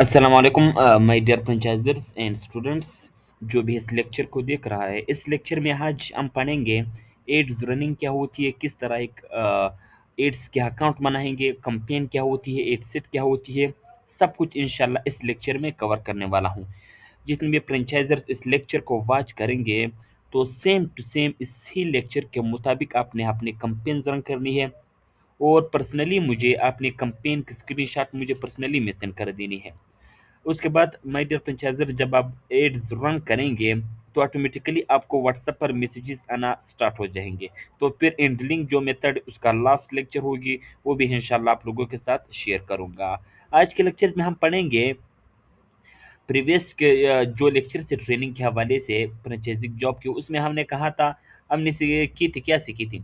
अस्सलाम वालेकुम my dear franchisors and students. जो भी इस लेक्चर को देख रहा है, इस लेक्चर में आज हम पढ़ेंगे एड्स रनिंग क्या होती है, किस तरह एक एड्स के अकाउंट बनाएंगे, कंपेन क्या होती है, एड सेट क्या होती है। सब कुछ इंशाल्लाह इस लेक्चर में कवर करने वाला हूँ। जितने भी फ्रेंचाइजर्स इस लेक्चर को वॉच करेंगे तो सेम टू सेम इसी लेक्चर के मुताबिक आपने अपनी कंपेन रन करनी है। और पर्सनली मुझे अपनी कंपेन की स्क्रीनशॉट मुझे पर्सनली में सेंड कर देनी है। उसके बाद माय डियर फ्रेंचाइजर, जब आप एड्स रन करेंगे तो ऑटोमेटिकली आपको व्हाट्सएप पर मैसेजेस आना स्टार्ट हो जाएंगे। तो फिर एंडलिंग जो मेथड उसका लास्ट लेक्चर होगी, वो भी इंशाल्लाह आप लोगों के साथ शेयर करूंगा। आज के लेक्चर में हम पढ़ेंगे प्रीवियस के जो लेक्चर से ट्रेनिंग के हवाले से फ्रेंचाइजिंग जॉब के, उसमें हमने कहा था, हमने की थी, क्या सीखी थी।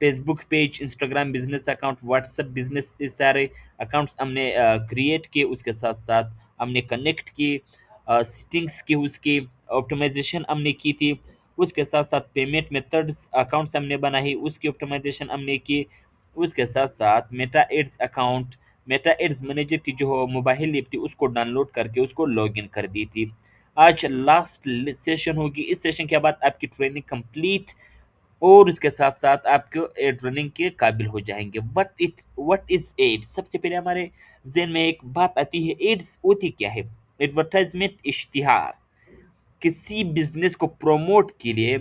Facebook page, Instagram business account, WhatsApp business, ये सारे अकाउंट्स हमने क्रिएट किए। उसके साथ साथ हमने कनेक्ट की, सेटिंग्स की, उसकी ऑप्टिमाइजेशन हमने की थी। उसके साथ साथ पेमेंट मेथड्स अकाउंट्स हमने बनाई, उसकी ऑप्टिमाइजेशन हमने की। उसके साथ साथ Meta ads account, Meta ads manager की जो मोबाइल ऐप थी उसको डाउनलोड करके उसको लॉगिन कर दी थी। आज लास्ट सेशन होगी, इस सेशन के बाद आपकी ट्रेनिंग कंप्लीट और उसके साथ साथ आपको एड रनिंग के काबिल हो जाएंगे। What is ads? सबसे पहले हमारे जहन में एक बात आती है, एड्स होती क्या है। एडवर्टाइजमेंट, इश्तिहार, किसी बिजनेस को प्रमोट के लिए,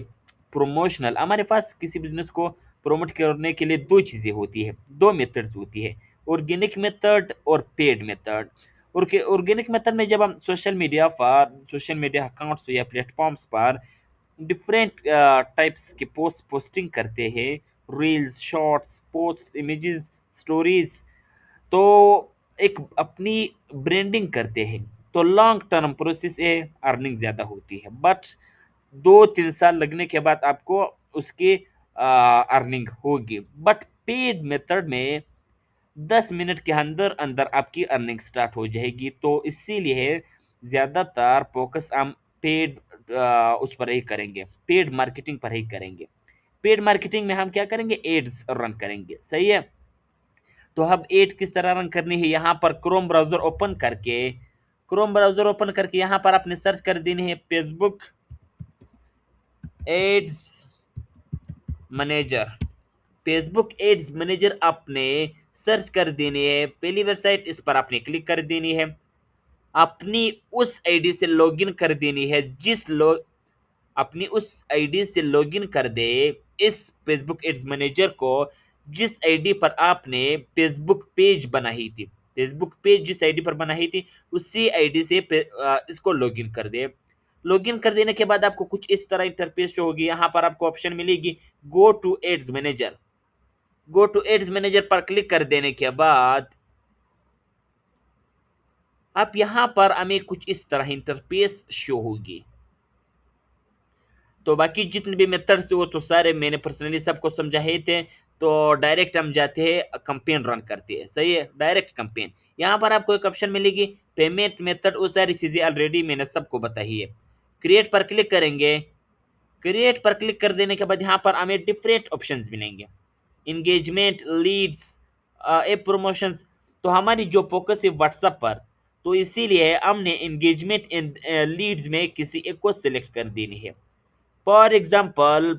प्रमोशनल, हमारे पास किसी बिजनेस को प्रमोट करने के लिए दो चीज़ें होती है, दो मेथड्स होती है, ऑर्गेनिक मेथड और पेड मेथड। और ऑर्गेनिक मेथड में जब हम सोशल मीडिया अकाउंट्स या प्लेटफॉर्म्स पर डिफरेंट टाइप्स के पोस्टिंग करते हैं, reels, shorts, post, images, stories, तो एक अपनी ब्रांडिंग करते हैं, तो लॉन्ग टर्म प्रोसेस है, अर्निंग ज़्यादा होती है, बट 2-3 साल लगने के बाद आपको उसकी अर्निंग होगी। बट पेड मेथड में 10 मिनट के अंदर अंदर आपकी अर्निंग स्टार्ट हो जाएगी। तो इसीलिए ज़्यादातर फोकस हम पेड उस पर ही करेंगे, पेड मार्केटिंग पर ही करेंगे। पेड मार्केटिंग में हम क्या करेंगे, एड्स रन करेंगे, सही है। तो अब एड किस तरह रन करनी है, यहाँ पर क्रोम ब्राउजर ओपन करके यहाँ पर आपने सर्च कर देनी है Facebook ads manager. Facebook ads manager आपने सर्च कर देनी है, पहली वेबसाइट इस पर आपने क्लिक कर देनी है, अपनी उस आईडी से लॉगिन कर देनी है, अपनी उस आईडी से लॉगिन कर दे इस फेसबुक एड्स मैनेजर को, जिस आईडी पर आपने फेसबुक पेज बनाई थी, फेसबुक पेज जिस आईडी पर बनाई थी उसी आईडी से इसको लॉगिन कर दे। लॉगिन कर देने के बाद आपको कुछ इस तरह इंटरफेस जो होगी, यहाँ पर आपको ऑप्शन मिलेगी go to ads manager. Go to ads manager पर क्लिक कर देने के बाद आप यहाँ पर हमें कुछ इस तरह इंटरफेस शो होगी। तो बाकी जितने भी मेथड्स थे वो तो सारे मैंने पर्सनली सबको समझाए थे। तो डायरेक्ट हम जाते हैं, कंपेन रन करते हैं, सही है, डायरेक्ट कंपेन। यहाँ पर आपको एक ऑप्शन मिलेगी पेमेंट मेथड, वो सारी चीज़ें ऑलरेडी मैंने सबको बताई है। क्रिएट पर क्लिक करेंगे, क्रिएट पर क्लिक कर देने के बाद यहाँ पर हमें डिफरेंट ऑप्शंस मिलेंगे, इंगेजमेंट, लीड्स, ऐप प्रमोशंस। तो हमारी जो फोकस है व्हाट्सएप पर, तो इसीलिए हमने इंगेजमेंट इन लीड्स में किसी एक को सिलेक्ट कर देनी है। फॉर एग्जाम्पल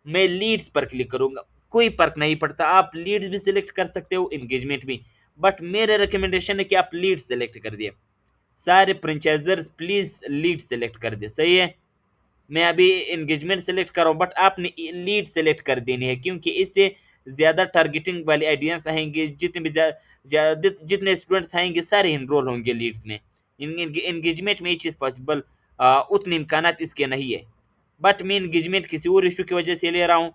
मैं लीड्स पर क्लिक करूंगा, कोई फर्क नहीं पड़ता, आप लीड्स भी सिलेक्ट कर सकते हो, एंगेजमेंट भी, बट मेरे रिकमेंडेशन है कि आप लीड्स सेलेक्ट कर दिए। सारे फ्रेंचाइजर्स प्लीज लीड सेलेक्ट कर दे, सही है। मैं अभी एंगेजमेंट सेलेक्ट कर रहा हूँ, बट आपने लीड सेलेक्ट कर देनी है, क्योंकि इससे ज़्यादा टारगेटिंग वाले आइडियाज आएंगे, जितने स्टूडेंट्स आएंगे सारे इनरोल होंगे लीड्स में। एंगेजमेंट में ये चीज़ पॉसिबल उतने इम्कानात इसके नहीं है, बट मैं एंगेजमेंट किसी और इशू की वजह से ले रहा हूँ।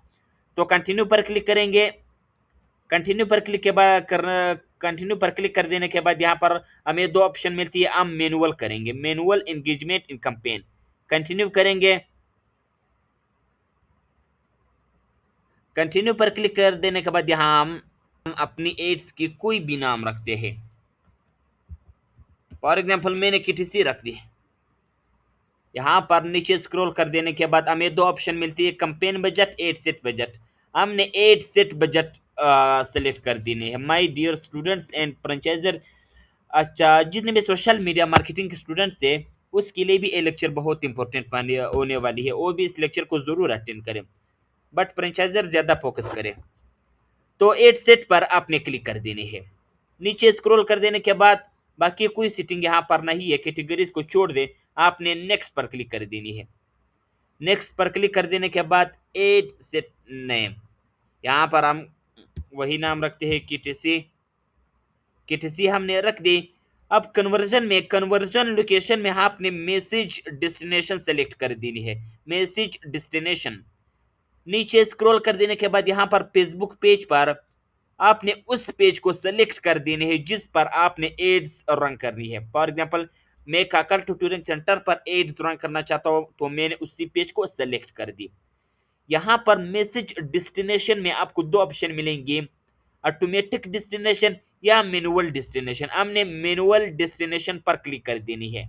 तो कंटिन्यू पर क्लिक करेंगे, कंटिन्यू पर क्लिक के बाद कंटिन्यू पर क्लिक कर देने के बाद यहाँ पर हमें दो ऑप्शन मिलती है, हम मैनुअल करेंगे, मैनुअल एंगेजमेंट इन कैंपेन। कंटिन्यू करेंगे, कंटिन्यू पर क्लिक कर देने के बाद यहाँ हम अपनी एड्स की कोई भी नाम रखते हैं। फॉर एग्जांपल मैंने KTC रख दी। यहाँ पर नीचे स्क्रॉल कर देने के बाद हमें दो ऑप्शन मिलती है, campaign budget, ad set budget. हमने एड सेट बजट सेलेक्ट कर देनी है। My dear students and franchiser, अच्छा, जितने भी सोशल मीडिया मार्केटिंग के स्टूडेंट्स है, उसके लिए भी ये लेक्चर बहुत इंपॉर्टेंट होने वाली है, वो भी इस लेक्चर को जरूर अटेंड करें। बट फ्रेंचाइजर ज्यादा फोकस करें। तो एड सेट पर आपने क्लिक कर देनी है। नीचे स्क्रॉल कर देने के बाद बाकी कोई सेटिंग यहाँ पर नहीं है, कैटेगरीज को छोड़ दे, आपने नेक्स्ट पर क्लिक कर देनी है। नेक्स्ट पर क्लिक कर देने के बाद एड सेट नेम, यहाँ पर हम वही नाम रखते हैं, किटीसी। किटीसी हमने रख दी। अब कन्वर्जन में, कन्वर्जन लोकेशन में आपने मैसेज डेस्टिनेशन सेलेक्ट कर देनी है। मैसेज डेस्टिनेशन नीचे स्क्रॉल कर देने के बाद यहाँ पर फेसबुक पेज पर आपने उस पेज को सेलेक्ट कर देने हैं जिस पर आपने एड्स रन करनी है। फॉर एग्जांपल, मैं काकल ट्यूटरिंग सेंटर पर एड्स रन करना चाहता हूँ, तो मैंने उसी पेज को सेलेक्ट कर दी। यहाँ पर मैसेज डेस्टिनेशन में आपको दो ऑप्शन मिलेंगे, ऑटोमेटिक डेस्टिनेशन या मैनुअल डेस्टिनेशन। हमने मैनुअल डेस्टिनेशन पर क्लिक कर देनी है।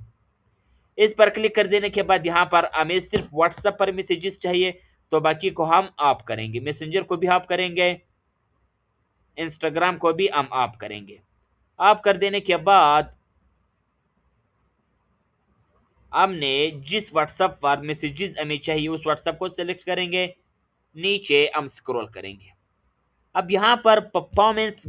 इस पर क्लिक कर देने के बाद यहाँ पर हमें सिर्फ व्हाट्सएप पर मैसेजेस चाहिए, तो बाकी को हम ऑफ करेंगे। मैसेंजर को भी ऑफ करेंगे, इंस्टाग्राम को भी हम ऑफ करेंगे। ऑफ कर देने के बाद हमने जिस व्हाट्सएप पर मैसेजेस हमें चाहिए उस व्हाट्सएप को सेलेक्ट करेंगे। नीचे हम स्क्रॉल करेंगे। अब यहाँ पर परफॉर्मेंस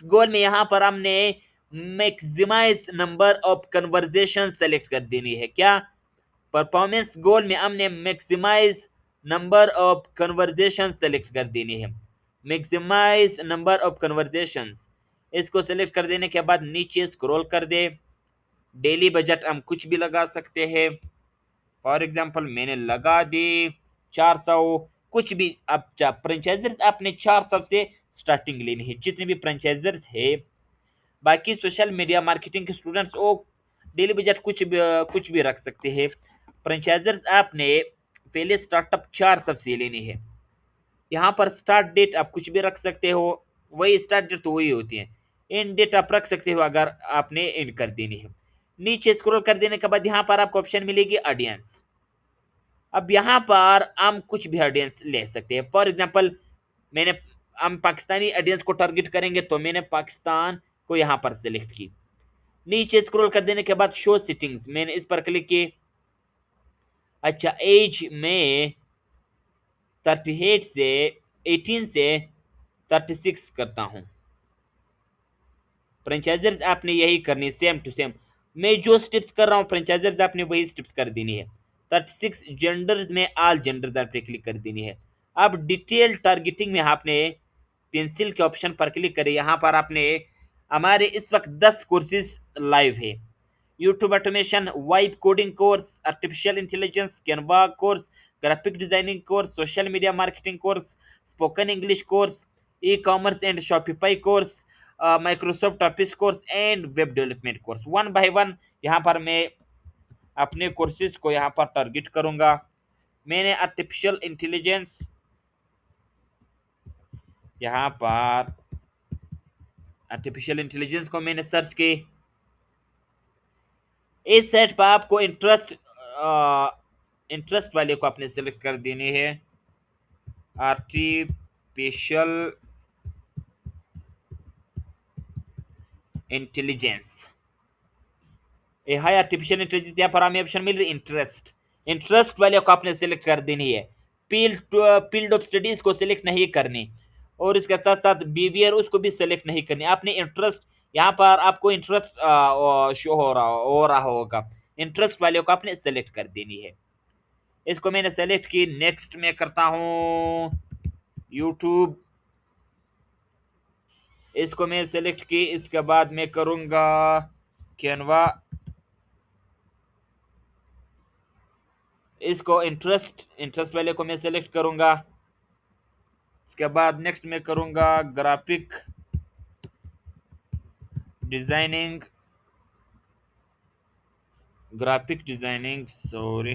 गोल में यहाँ पर हमने maximise number of conversion select कर देनी है। क्या? परफॉर्मेंस गोल में हमने maximise number of conversion select कर देनी है। मैक्सिमाइज नंबर ऑफ कन्वर्जेशंस, इसको सेलेक्ट कर देने के बाद नीचे स्क्रॉल कर दे। डेली बजट हम कुछ भी लगा सकते हैं। फॉर एग्जांपल मैंने लगा दी 400, कुछ भी। अब फ्रेंचाइजर्स आपने 400 से स्टार्टिंग लेनी है, जितने भी फ्रेंचाइजर्स है। बाकी सोशल मीडिया मार्केटिंग के स्टूडेंट्स वो डेली बजट कुछ भी रख सकते हैं। फ्रेंचाइजर्स आपने पहले स्टार्टअप 400 से लेनी है। यहाँ पर स्टार्ट डेट आप कुछ भी रख सकते हो, वही स्टार्ट डेट तो वही होती है। एंड डेट आप रख सकते हो अगर आपने एंड कर देनी है। नीचे स्क्रॉल कर देने के बाद यहाँ पर आपको ऑप्शन मिलेगी ऑडियंस। अब यहाँ पर हम कुछ भी ऑडियंस ले सकते हैं। फॉर एग्जांपल, मैंने हम पाकिस्तानी ऑडियंस को टारगेट करेंगे, तो मैंने पाकिस्तान को यहाँ पर सेलेक्ट की। नीचे स्क्रॉल कर देने के बाद शो सेटिंग्स, मैंने इस पर क्लिक की। अच्छा, एज में 38 से 18 से 36 करता हूँ। फ्रेंचाइजर्स आपने यही करनी, सेम टू सेम। मैं जो स्टेप्स कर रहा हूँ फ्रेंचाइजर्स आपने वही स्टेप्स कर देनी है। 36 जेंडर्स में ऑल जेंडर्स आपने क्लिक कर देनी है। अब डिटेल टारगेटिंग में आपने पेंसिल के ऑप्शन पर क्लिक करें। यहाँ पर आपने, हमारे इस वक्त 10 कोर्सेज लाइव है। YouTube automation, vibe coding course, artificial intelligence, Canva course, graphic designing course, social media marketing course, spoken English course, e commerce and Shopify course, Microsoft office course and web development course. One by one यहाँ पर मैं अपने courses को यहाँ पर target करूँगा। मैंने artificial intelligence, यहाँ पर आर्टिफिशियल इंटेलिजेंस को मैंने सर्च की। इस सेट पर आपको इंटरेस्ट वाले को आपने सेलेक्ट कर देने हैं। आर्टिफिशियल इंटेलिजेंस, ए हाई आर्टिफिशियल इंटेलिजेंस, यहाँ पर हमें ऑप्शन मिल रही है इंटरेस्ट। इंटरेस्ट वाले को आपने सेलेक्ट कर देनी है। फील्ड ऑफ स्टडीज को सिलेक्ट नहीं करनी, और इसके साथ साथ बिहेवियर उसको भी सिलेक्ट नहीं करनी। आपने इंटरेस्ट, यहाँ पर आपको इंटरेस्ट शो हो रहा होगा। इंटरेस्ट वाले को आपने सेलेक्ट कर देनी है। इसको मैंने सेलेक्ट की। नेक्स्ट में करता हूँ यूट्यूब, इसको मैं सेलेक्ट की। इसके बाद मैं करूँगा कैनवा, इसको इंटरेस्ट वाले को मैं सेलेक्ट करूँगा। इसके बाद नेक्स्ट में करूँगा designing graphic designing sorry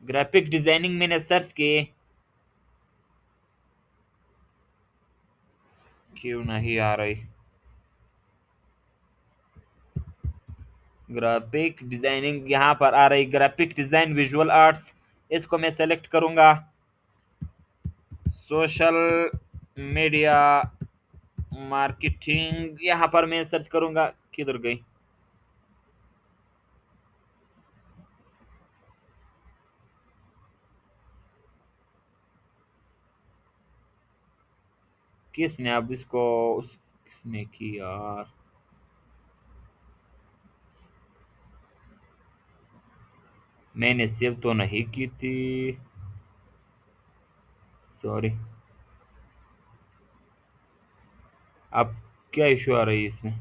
graphic designing मैंने सर्च किए, क्यों नहीं आ रही। ग्राफिक डिजाइनिंग यहाँ पर आ रही, ग्राफिक डिजाइन विजुअल आर्ट्स, इसको मैं सेलेक्ट करूँगा। सोशल मीडिया मार्केटिंग, यहाँ पर मैं सर्च करूंगा। किधर गई? किसने अब इसको किसने की यार? मैंने सेव तो नहीं की थी, सॉरी। अब क्या इशू आ रही है इसमें?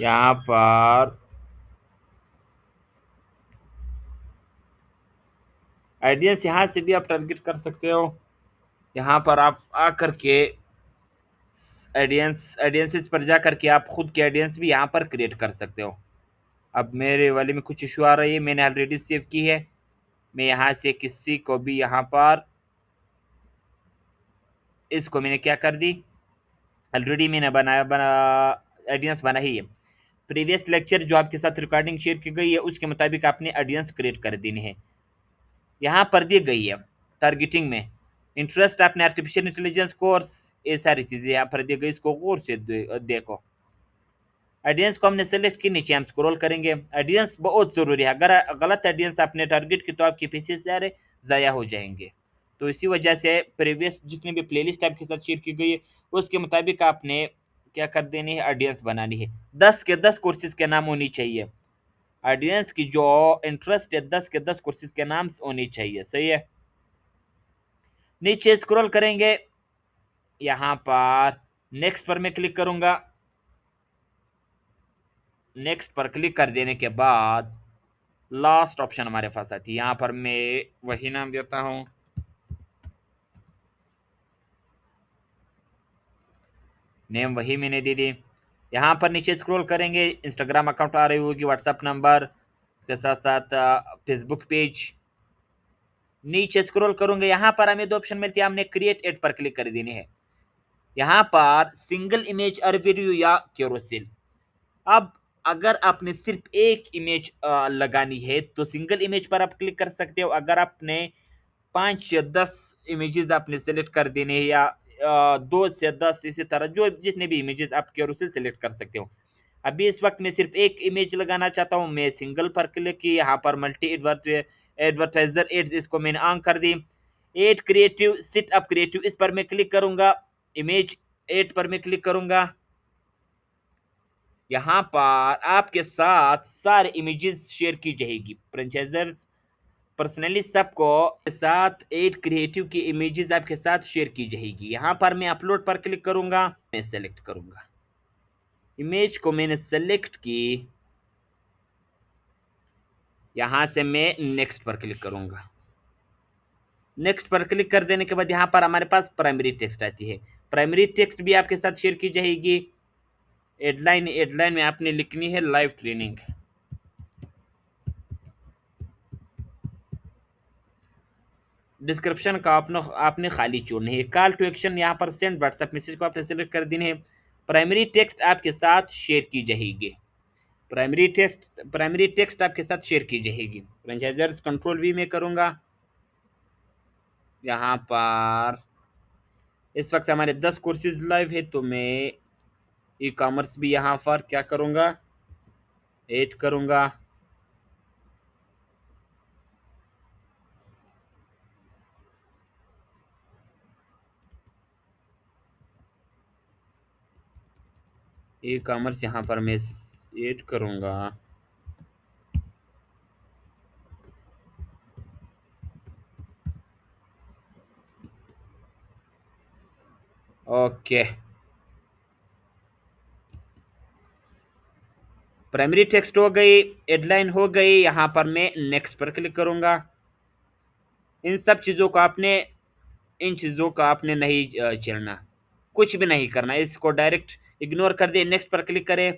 यहाँ पर ऑडियंस यहाँ से भी आप टारगेट कर सकते हो। यहाँ पर आप आकर के ऑडियंसेस पर जा करके आप खुद के ऑडियंस भी यहाँ पर क्रिएट कर सकते हो। अब मेरे वाले में कुछ इशू आ रही है, मैंने ऑलरेडी सेव की है। मैं यहाँ से किसी को भी यहाँ पर इसको मैंने क्या कर दी, ऑलरेडी मैंने बना ऑडियंस बना ही है। प्रीवियस लेक्चर जो आपके साथ रिकॉर्डिंग शेयर की गई है उसके मुताबिक आपने ऑडियंस क्रिएट कर देनी है। यहाँ पर दी गई है टारगेटिंग में इंटरेस्ट, आपने आर्टिफिशियल इंटेलिजेंस कोर्स, ये सारी चीज़ें यहाँ पर दी गई, इसको गौर से देखो। ऑडियंस को हमने सेलेक्ट की, नीचे हम स्क्रॉल करेंगे। ऑडियंस बहुत ज़रूरी है, अगर गलत ऑडियंस आपने टारगेट की तो आपके पैसे सारे ज़ाया हो जाएंगे। तो इसी वजह से प्रीवियस जितनी भी प्लेलिस्ट आपके साथ शेयर की गई है उसके मुताबिक आपने क्या कर देनी है, ऑडियंस बनानी है। 10 के 10 कोर्सेज के नाम होनी चाहिए। ऑडियंस की जो इंटरेस्ट है 10 के 10 कोर्सेज के नाम होनी चाहिए, सही है। नीचे स्क्रॉल करेंगे, यहाँ पर नेक्स्ट पर मैं क्लिक करूंगा। नेक्स्ट पर क्लिक कर देने के बाद लास्ट ऑप्शन हमारे पास आती है। यहाँ पर मैं वही नाम देता हूँ, नेम वही मैंने दे दी। यहाँ पर नीचे स्क्रॉल करेंगे, इंस्टाग्राम अकाउंट आ रही होगी, व्हाट्सअप नंबर, उसके साथ साथ फेसबुक पेज। नीचे स्क्रॉल करूंगे, यहाँ पर हमें 2 ऑप्शन मिलती है, हमने क्रिएट एड पर क्लिक कर देनी है। यहाँ पर सिंगल इमेज और वीडियो या कैरोसेल। अब अगर आपने सिर्फ एक इमेज लगानी है तो सिंगल इमेज पर आप क्लिक कर सकते हो। अगर आपने 5 या 10 इमेजेस आपने सेलेक्ट कर देने हैं या 2 से 10, इसी तरह जो जितने भी इमेजेस आप कैरोसेल सेलेक्ट कर सकते हो। अभी इस वक्त मैं सिर्फ एक इमेज लगाना चाहता हूँ, मैं सिंगल पर क्लिक की, यहाँ पर मल्टी एडवर्टाइजर एड्स इसको मैंने ऑन कर दी। Ad creative set up creative, इस पर मैं क्लिक करूंगा। इमेज एड पर मैं क्लिक करूंगा। यहाँ पर आपके साथ सारे इमेजेस शेयर की जाएगी, फ्रेंचाइजर्स पर्सनली सबको साथ एड क्रिएटिव की इमेजेस आपके साथ शेयर की जाएगी। यहाँ पर मैं अपलोड पर क्लिक करूंगा, मैं सेलेक्ट करूंगा इमेज को, मैंने सेलेक्ट की। यहाँ से मैं नेक्स्ट पर क्लिक करूंगा। नेक्स्ट पर क्लिक कर देने के बाद यहाँ पर हमारे पास प्राइमरी टेक्स्ट आती है। प्राइमरी टेक्स्ट भी आपके साथ शेयर की जाएगी। हेडलाइन, हेडलाइन में आपने लिखनी है लाइव ट्रेनिंग। डिस्क्रिप्शन का आपने खाली छोड़नी है। कॉल टू एक्शन, यहाँ पर सेंड व्हाट्सएप मैसेज को आपने सेलेक्ट कर देनी है। प्राइमरी टेक्स्ट आपके साथ शेयर की जाएगी। प्राइमरी टेक्स्ट आपके साथ शेयर की जाएगी। फ्रेंचाइजर्स कंट्रोल वी में करूँगा। यहाँ पर इस वक्त हमारे 10 कोर्सेज लाइव है, तो मैं ई कॉमर्स भी यहाँ पर क्या करूँगा, ऐड करूँगा। ई कॉमर्स यहाँ पर मैं ऐड करूँगा। ओके, प्राइमरी टेक्स्ट हो गई, हेडलाइन हो गई। यहाँ पर मैं नेक्स्ट पर क्लिक करूँगा। इन सब चीज़ों को आपने इन चीज़ों का आपने नहीं चलना, कुछ भी नहीं करना, इसको डायरेक्ट इग्नोर कर दे। नेक्स्ट पर क्लिक करें।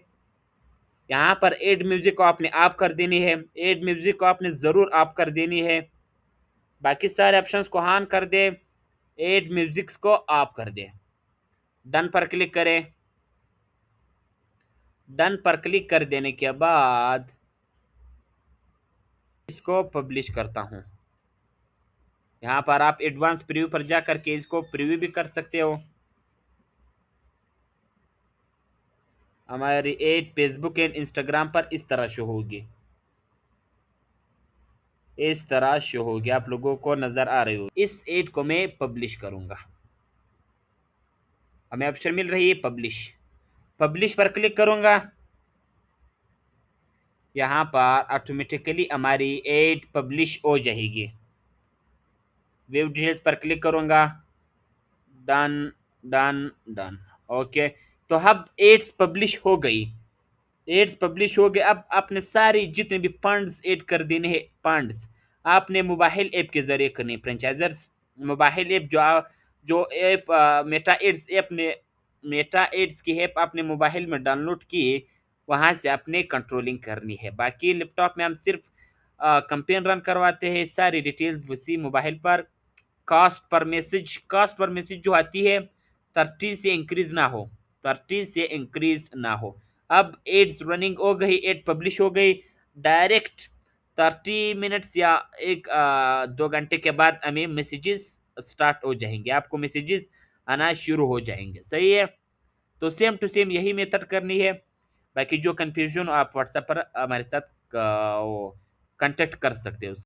यहाँ पर एड म्यूजिक को आपने ऑफ कर देनी है, एड म्यूजिक को आपने ज़रूर ऑफ कर देनी है। बाकी सारे ऑप्शंस को ऑन कर दे, एड म्यूजिक्स को ऑफ कर दे। डन पर क्लिक करें। डन पर क्लिक कर देने के बाद इसको पब्लिश करता हूँ। यहाँ पर आप एडवांस प्रीव्यू पर जा करके इसको प्रीव्यू भी कर सकते हो। हमारी एड फेसबुक एंड इंस्टाग्राम पर इस तरह शो होगी, इस तरह शो होगी, आप लोगों को नजर आ रही हो। इस एड को मैं पब्लिश करूंगा, हमें ऑप्शन मिल रही है पब्लिश। पब्लिश पर क्लिक करूंगा, यहाँ पर ऑटोमेटिकली हमारी एड पब्लिश हो जाएगी। व्यू डिटेल्स पर क्लिक करूंगा, डन डन डन। ओके, तो अब एड्स पब्लिश हो गई, एड्स पब्लिश हो गए। अब आपने सारी जितने भी फंड्स ऐड कर देने हैं, फंड्स आपने मोबाइल ऐप के जरिए करने। फ्रेंचाइजर्स मोबाइल ऐप जो ऐप मेटा एड्स ऐप ने, मेटा एड्स की ऐप आपने मोबाइल में डाउनलोड की, वहां से आपने कंट्रोलिंग करनी है। बाकी लैपटॉप में हम सिर्फ कंपेन रन करवाते हैं, सारी डिटेल्स उसी मोबाइल पर। कॉस्ट पर मैसेज जो आती है 30 से इंक्रीज ना हो, 30 से इंक्रीज ना हो। अब एड्स रनिंग हो गई, एड पब्लिश हो गई, डायरेक्ट 30 मिनट्स या 1-2 घंटे के बाद हमें मैसेजेस स्टार्ट हो जाएंगे, आपको मैसेजेस आना शुरू हो जाएंगे। सही है, तो सेम टू सेम यही मेथड करनी है। बाकी जो कंफ्यूजन आप व्हाट्सएप पर हमारे साथ कांटेक्ट कर सकते हो।